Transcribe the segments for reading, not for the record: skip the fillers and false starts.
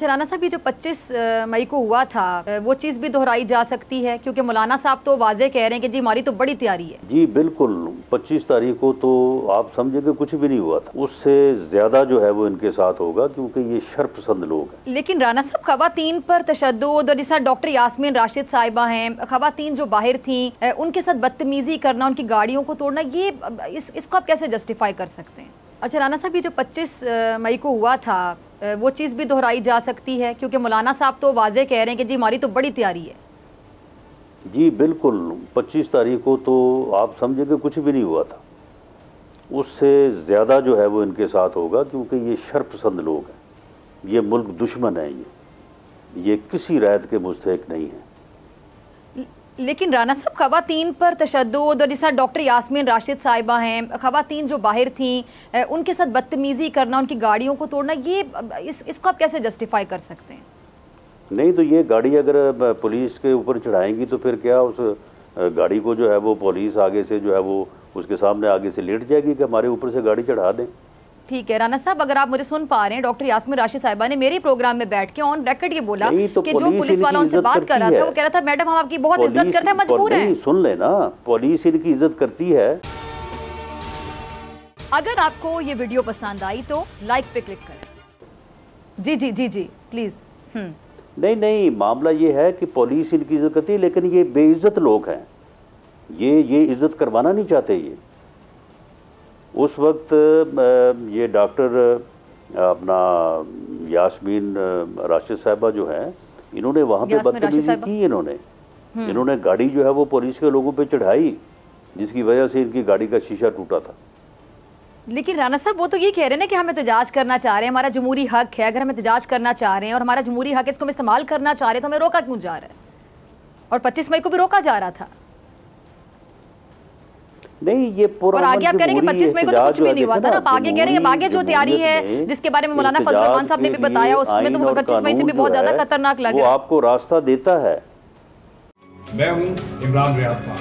राना साहब, ये जो 25 मई को हुआ था वो चीज़ भी दोहराई जा सकती है, क्योंकि मौलाना साहब तो वाजे कह रहे हैं कि जी हमारी तो बड़ी तैयारी है। जी बिल्कुल, 25 तारीख को तो आप समझे कि कुछ भी नहीं हुआ था, उससे ज्यादा जो है वो इनके साथ होगा, क्योंकि ये शर्पसंद लोग हैं। लेकिन राना साहब, खवातीन पर तशद्दुद और जैसा डॉक्टर यास्मीन राशिद साहिबा हैं, खवातीन जो बाहर थी उनके साथ बदतमीजी करना, उनकी गाड़ियों को तोड़ना, ये इसको आप कैसे जस्टिफाई कर सकते हैं? अच्छा राना साहब, ये जो 25 मई को हुआ था वो चीज़ भी दोहराई जा सकती है, क्योंकि मौलाना साहब तो वाजे कह रहे हैं कि जी हमारी तो बड़ी तैयारी है। जी बिल्कुल, 25 तारीख को तो आप समझे कि कुछ भी नहीं हुआ था, उससे ज़्यादा जो है वो इनके साथ होगा, क्योंकि ये शर्पसंद लोग हैं, ये मुल्क दुश्मन है, ये किसी रैयत के मुस्तहिक नहीं है। लेकिन राना साहब, खवातीन पर तशद्दुद और जैसा डॉक्टर यास्मीन राशिद साहिबा हैं, खवातीन जो बाहर थी उनके साथ बदतमीजी करना, उनकी गाड़ियों को तोड़ना, ये इसको आप कैसे जस्टिफाई कर सकते हैं? नहीं तो ये गाड़ी अगर पुलिस के ऊपर चढ़ाएंगी तो फिर क्या उस गाड़ी को जो है वो पुलिस आगे से जो है वो उसके सामने आगे से लेट जाएगी कि हमारे ऊपर से गाड़ी चढ़ा दें? ठीक है राना साहब, अगर आप मुझे सुन पा रहे हैं, डॉक्टर यास्मीन राशिद साहिबा ने मेरे प्रोग्राम में बैठ के ऑन रिकॉर्ड ये बोला तो कि जो पुलिस वाला उनसे बात कर रहा था वो कह रहा था मैडम हम आपकी बहुत इज्जत करते हैं, मजबूर हैं। सुन लेना, पुलिस इनकी इज्जत करती है। अगर आपको ये वीडियो पसंद आई तो लाइक पे क्लिक करें। जी जी जी जी प्लीज। नहीं, मामला ये है कि पुलिस इनकी इज्जत करती है, लेकिन ये बेइज्जत लोग हैं, ये इज्जत करवाना नहीं चाहते। ये उस वक्त ये डॉक्टर अपना यास्मीन राशिद साहिबा जो है, इन्होंने वहाँ पे बदतमीजी की, इन्होंने गाड़ी जो है वो पुलिस के लोगों पे चढ़ाई, जिसकी वजह से इनकी गाड़ी का शीशा टूटा था। लेकिन राना साहब, वो तो ये कह रहे हैं ना कि हम एहतजाज करना चाह रहे हैं, हमारा जमहूरी हक है, अगर हम एहतजाज करना चाह रहे हैं और हमारा जमहूरी हक इसको हम इस्तेमाल करना चाह रहे हैं तो हमें रोका क्यों जा रहा है? और 25 मई को भी रोका जा रहा था। नहीं, ये पूरा और आगे आप कह रहे हैं कि 25 मई को तो कुछ भी नहीं हुआ था ना, आप आगे कह रहे हैं आगे जो तैयारी है जिसके बारे में मौलाना फजल रहमान साहब ने भी बताया, उसमें तो 25 मई से भी बहुत ज्यादा खतरनाक लग रहा है। वो आपको रास्ता देता है। मैं हूं इमरान रियाज खान,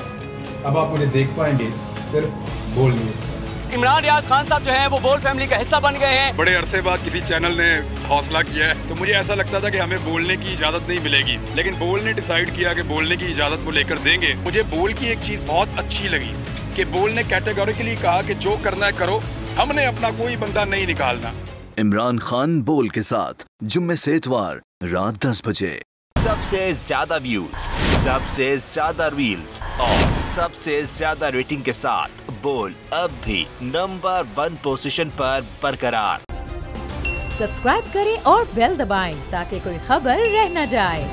अब आप मुझे देख पाएंगे सिर्फ बोल न्यूज़। इमरान रियाज खान साहब जो हैं वो बोल फैमिली का हिस्सा बन गए हैं। बड़े अरसे बाद किसी चैनल ने हौसला किया है, तो मुझे ऐसा लगता था कि हमें बोलने की इजाजत नहीं मिलेगी, लेकिन बोल ने डिसाइड किया कि बोलने की इजाजत वो लेकर देंगे। मुझे बोल की एक चीज बहुत अच्छी लगी कि बोल ने कैटेगोरिकली कहा कि जो करना है करो, हमने अपना कोई बंदा नहीं निकालना। इमरान खान बोल के साथ जुम्मे से इतवार रात 10 बजे। सबसे ज्यादा व्यूज, सबसे ज्यादा रील्स और सबसे ज्यादा रेटिंग के साथ बोल अब भी नंबर 1 पोजीशन पर बरकरार। सब्सक्राइब करें और बेल दबाएं ताकि कोई खबर रह न जाए।